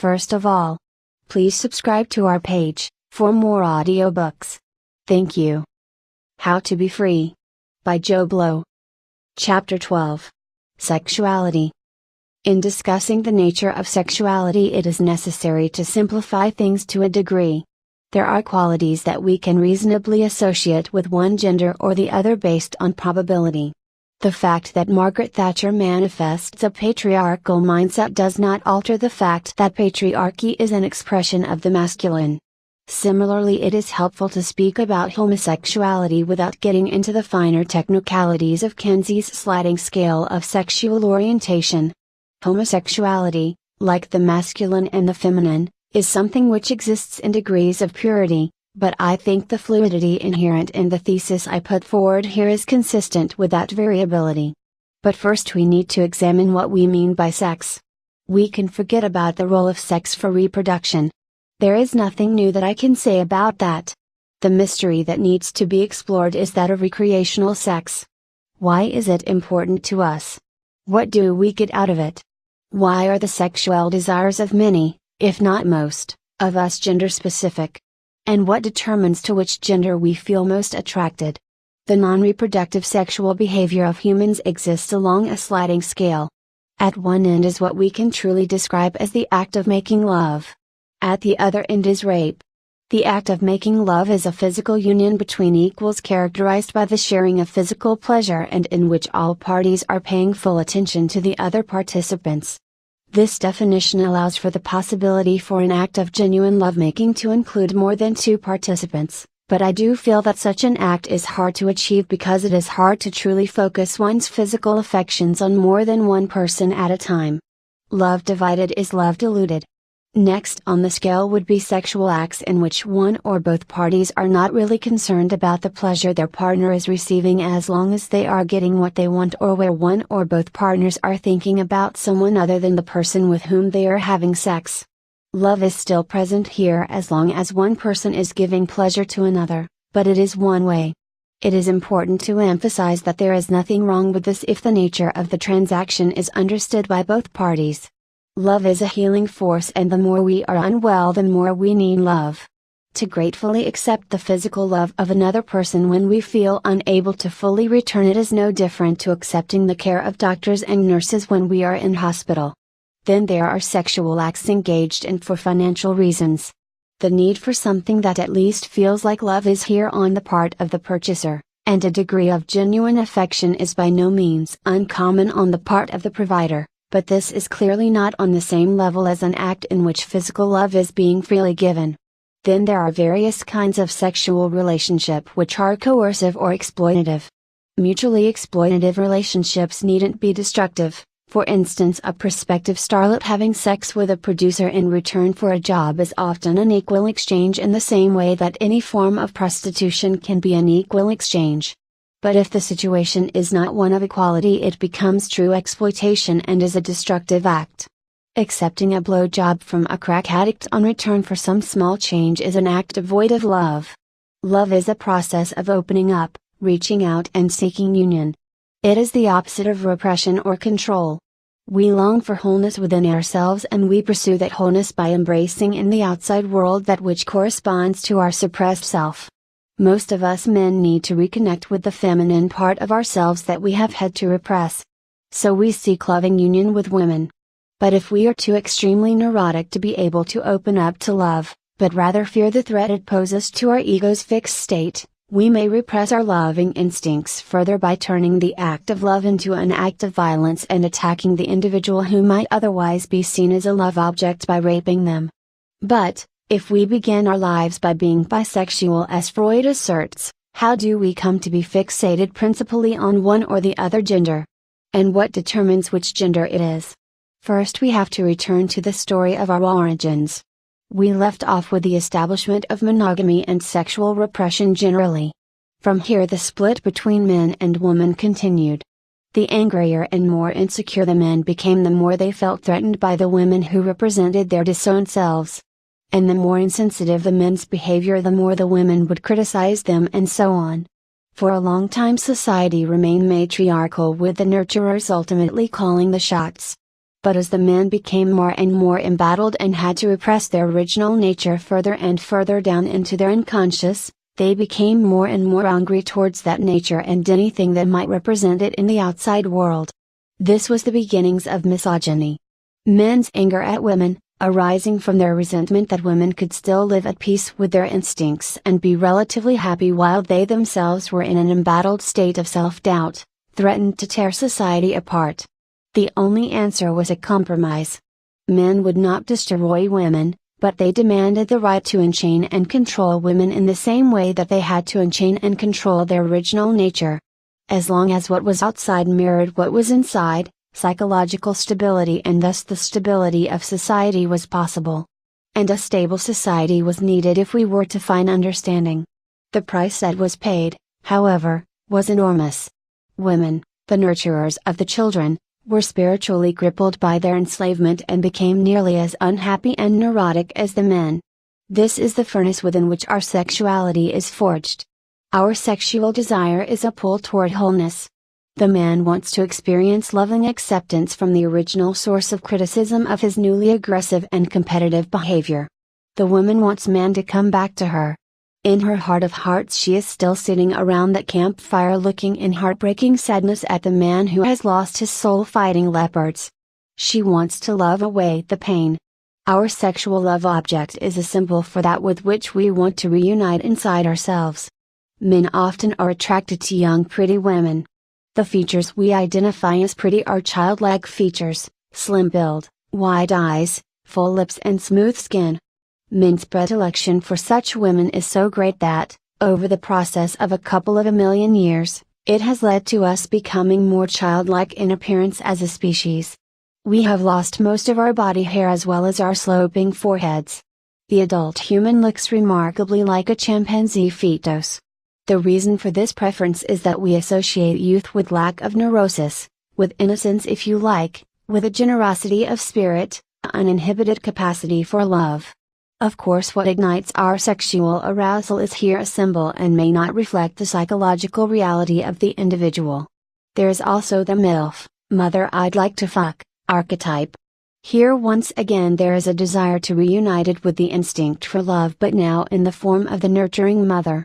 First of all, please subscribe to our page for more audiobooks. Thank you. How to Be Free by Joe Blow. Chapter 12. Sexuality. In discussing the nature of sexuality, it is necessary to simplify things to a degree. There are qualities that we can reasonably associate with one gender or the other based on probability. The fact that Margaret Thatcher manifests a patriarchal mindset does not alter the fact that patriarchy is an expression of the masculine. Similarly, it is helpful to speak about homosexuality without getting into the finer technicalities of Kenzie's sliding scale of sexual orientation. Homosexuality, like the masculine and the feminine, is something which exists in degrees of purity, but I think the fluidity inherent in the thesis I put forward here is consistent with that variability. But first we need to examine what we mean by sex. We can forget about the role of sex for reproduction. There is nothing new that I can say about that. The mystery that needs to be explored is that of recreational sex. Why is it important to us? What do we get out of it? Why are the sexual desires of many, if not most, of us gender specific? And what determines to which gender we feel most attracted? The non-reproductive sexual behavior of humans exists along a sliding scale. At one end is what we can truly describe as the act of making love. At the other end is rape. The act of making love is a physical union between equals characterized by the sharing of physical pleasure and in which all parties are paying full attention to the other participants. This definition allows for the possibility for an act of genuine lovemaking to include more than two participants, but I do feel that such an act is hard to achieve because it is hard to truly focus one's physical affections on more than one person at a time. Love divided is love diluted. Next on the scale would be sexual acts in which one or both parties are not really concerned about the pleasure their partner is receiving as long as they are getting what they want, or where one or both partners are thinking about someone other than the person with whom they are having sex. Love is still present here as long as one person is giving pleasure to another, but it is one way. It is important to emphasize that there is nothing wrong with this if the nature of the transaction is understood by both parties. Love is a healing force, and the more we are unwell, the more we need love. To gratefully accept the physical love of another person when we feel unable to fully return it is no different to accepting the care of doctors and nurses when we are in hospital. Then there are sexual acts engaged in for financial reasons. The need for something that at least feels like love is here on the part of the purchaser, and a degree of genuine affection is by no means uncommon on the part of the provider. But this is clearly not on the same level as an act in which physical love is being freely given. Then there are various kinds of sexual relationship which are coercive or exploitative. Mutually exploitative relationships needn't be destructive. For instance, a prospective starlet having sex with a producer in return for a job is often an equal exchange in the same way that any form of prostitution can be an equal exchange. But if the situation is not one of equality, it becomes true exploitation and is a destructive act. Accepting a blowjob from a crack addict on return for some small change is an act devoid of love. Love is a process of opening up, reaching out and seeking union. It is the opposite of repression or control. We long for wholeness within ourselves, and we pursue that wholeness by embracing in the outside world that which corresponds to our suppressed self. Most of us men need to reconnect with the feminine part of ourselves that we have had to repress. So we seek loving union with women. But if we are too extremely neurotic to be able to open up to love, but rather fear the threat it poses to our ego's fixed state, we may repress our loving instincts further by turning the act of love into an act of violence and attacking the individual who might otherwise be seen as a love object by raping them. But, if we begin our lives by being bisexual as Freud asserts, how do we come to be fixated principally on one or the other gender? And what determines which gender it is? First we have to return to the story of our origins. We left off with the establishment of monogamy and sexual repression generally. From here the split between men and women continued. The angrier and more insecure the men became, the more they felt threatened by the women who represented their disowned selves. And the more insensitive the men's behavior, the more the women would criticize them, and so on. For a long time society remained matriarchal, with the nurturers ultimately calling the shots. But as the men became more and more embattled and had to repress their original nature further and further down into their unconscious, they became more and more hungry towards that nature and anything that might represent it in the outside world. This was the beginnings of misogyny. Men's anger at women, arising from their resentment that women could still live at peace with their instincts and be relatively happy while they themselves were in an embattled state of self-doubt, threatened to tear society apart. The only answer was a compromise. Men would not destroy women, but they demanded the right to enchain and control women in the same way that they had to enchain and control their original nature. As long as what was outside mirrored what was inside, psychological stability and thus the stability of society was possible. And a stable society was needed if we were to find understanding. The price that was paid, however, was enormous. Women, the nurturers of the children, were spiritually crippled by their enslavement and became nearly as unhappy and neurotic as the men. This is the furnace within which our sexuality is forged. Our sexual desire is a pull toward wholeness. The man wants to experience loving acceptance from the original source of criticism of his newly aggressive and competitive behavior. The woman wants man to come back to her. In her heart of hearts she is still sitting around that campfire looking in heartbreaking sadness at the man who has lost his soul fighting leopards. She wants to love away the pain. Our sexual love object is a symbol for that with which we want to reunite inside ourselves. Men often are attracted to young pretty women. The features we identify as pretty are childlike features, slim build, wide eyes, full lips and smooth skin. Men's predilection for such women is so great that, over the process of a couple of 1,000,000 years, it has led to us becoming more childlike in appearance as a species. We have lost most of our body hair as well as our sloping foreheads. The adult human looks remarkably like a chimpanzee fetus. The reason for this preference is that we associate youth with lack of neurosis, with innocence if you like, with a generosity of spirit, uninhibited capacity for love. Of course what ignites our sexual arousal is here a symbol and may not reflect the psychological reality of the individual. There is also the MILF, mother I'd like to fuck, archetype. Here once again there is a desire to reunite it with the instinct for love but now in the form of the nurturing mother.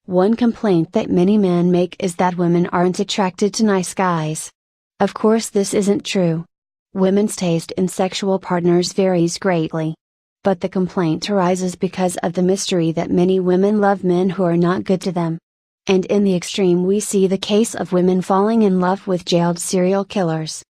One complaint that many men make is that women aren't attracted to nice guys. Of course this isn't true. Women's taste in sexual partners varies greatly. But the complaint arises because of the mystery that many women love men who are not good to them. And in the extreme we see the case of women falling in love with jailed serial killers.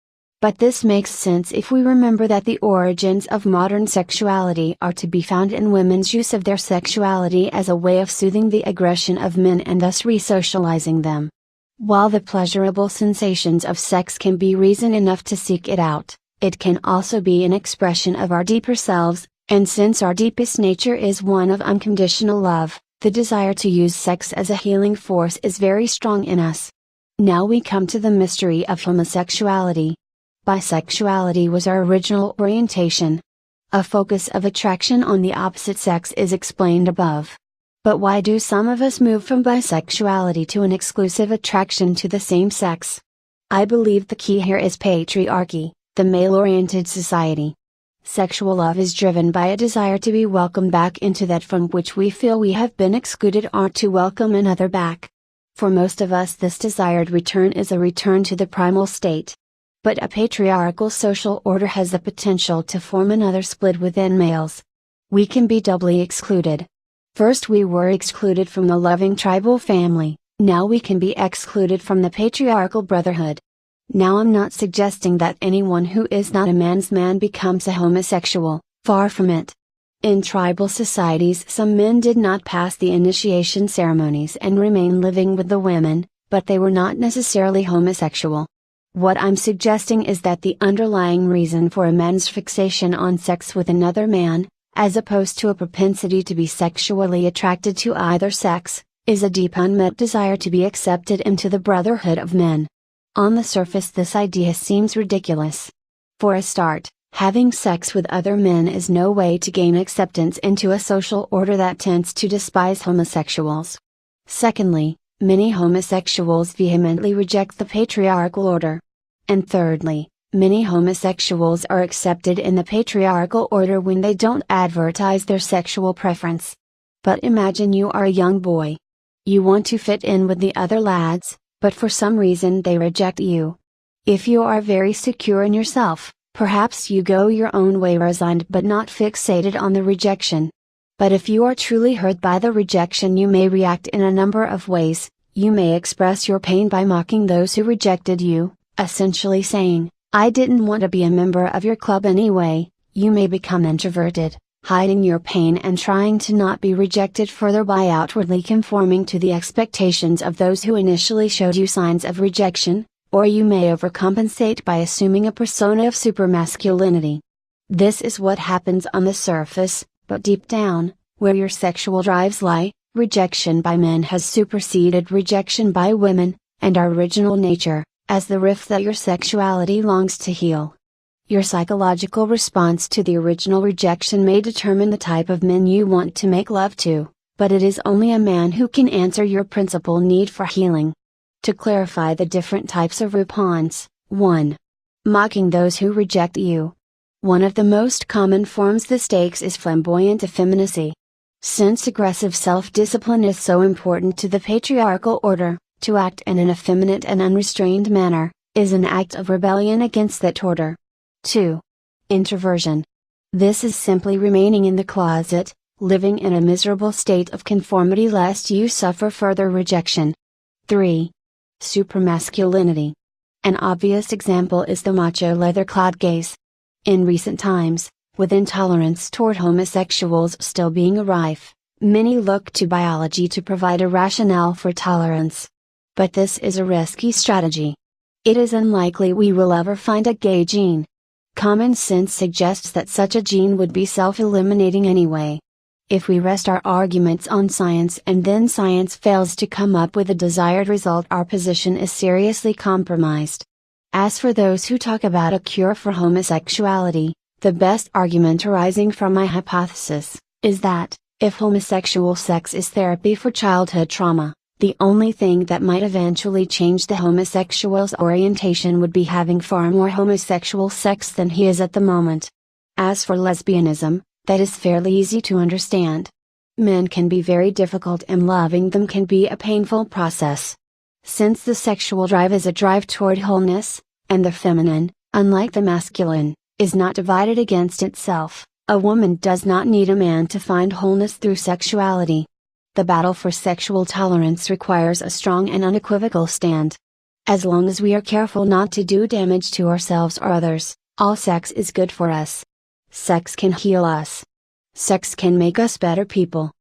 But this makes sense if we remember that the origins of modern sexuality are to be found in women's use of their sexuality as a way of soothing the aggression of men and thus resocializing them. While the pleasurable sensations of sex can be reason enough to seek it out, it can also be an expression of our deeper selves, and since our deepest nature is one of unconditional love, the desire to use sex as a healing force is very strong in us. Now we come to the mystery of homosexuality. Bisexuality was our original orientation. A focus of attraction on the opposite sex is explained above. But why do some of us move from bisexuality to an exclusive attraction to the same sex? I believe the key here is patriarchy, the male-oriented society. Sexual love is driven by a desire to be welcomed back into that from which we feel we have been excluded or to welcome another back. For most of us this desired return is a return to the primal state. But a patriarchal social order has the potential to form another split within males. We can be doubly excluded. First we were excluded from the loving tribal family, now we can be excluded from the patriarchal brotherhood. Now I'm not suggesting that anyone who is not a man's man becomes a homosexual, far from it. In tribal societies some men did not pass the initiation ceremonies and remain living with the women, but they were not necessarily homosexual. What I'm suggesting is that the underlying reason for a man's fixation on sex with another man, as opposed to a propensity to be sexually attracted to either sex, is a deep unmet desire to be accepted into the brotherhood of men. On the surface this idea seems ridiculous. For a start, having sex with other men is no way to gain acceptance into a social order that tends to despise homosexuals. Secondly, many homosexuals vehemently reject the patriarchal order. And thirdly, Many homosexuals are accepted in the patriarchal order when they don't advertise their sexual preference. But imagine you are a young boy. You want to fit in with the other lads, but for some reason they reject you. If you are very secure in yourself, perhaps you go your own way resigned but not fixated on the rejection. But if you are truly hurt by the rejection, you may react in a number of ways. You may express your pain by mocking those who rejected you, essentially saying, "I didn't want to be a member of your club anyway." You may become introverted, hiding your pain and trying to not be rejected further by outwardly conforming to the expectations of those who initially showed you signs of rejection, or you may overcompensate by assuming a persona of supermasculinity. This is what happens on the surface, but deep down, where your sexual drives lie, rejection by men has superseded rejection by women, and our original nature, as the rift that your sexuality longs to heal. Your psychological response to the original rejection may determine the type of men you want to make love to, but it is only a man who can answer your principal need for healing. To clarify the different types of response: 1. Mocking those who reject you. One of the most common forms the stakes is flamboyant effeminacy. Since aggressive self-discipline is so important to the patriarchal order, to act in an effeminate and unrestrained manner, is an act of rebellion against that order. 2. Introversion. This is simply remaining in the closet, living in a miserable state of conformity lest you suffer further rejection. 3. Supermasculinity. An obvious example is the macho leather-clad gaze. In recent times, with intolerance toward homosexuals still being rife, many look to biology to provide a rationale for tolerance. But this is a risky strategy. It is unlikely we will ever find a gay gene. Common sense suggests that such a gene would be self-eliminating anyway. If we rest our arguments on science and then science fails to come up with a desired result, our position is seriously compromised. As for those who talk about a cure for homosexuality, the best argument arising from my hypothesis is that, if homosexual sex is therapy for childhood trauma, the only thing that might eventually change the homosexual's orientation would be having far more homosexual sex than he is at the moment. As for lesbianism, that is fairly easy to understand. Men can be very difficult and loving them can be a painful process. Since the sexual drive is a drive toward wholeness, and the feminine, unlike the masculine, is not divided against itself, a woman does not need a man to find wholeness through sexuality. The battle for sexual tolerance requires a strong and unequivocal stand. As long as we are careful not to do damage to ourselves or others, all sex is good for us. Sex can heal us. Sex can make us better people.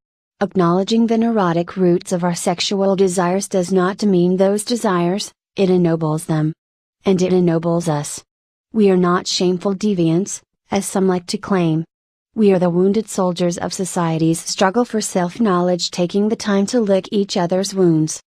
Acknowledging the neurotic roots of our sexual desires does not demean those desires, it ennobles them. And it ennobles us. We are not shameful deviants, as some like to claim. We are the wounded soldiers of society's struggle for self-knowledge, taking the time to lick each other's wounds.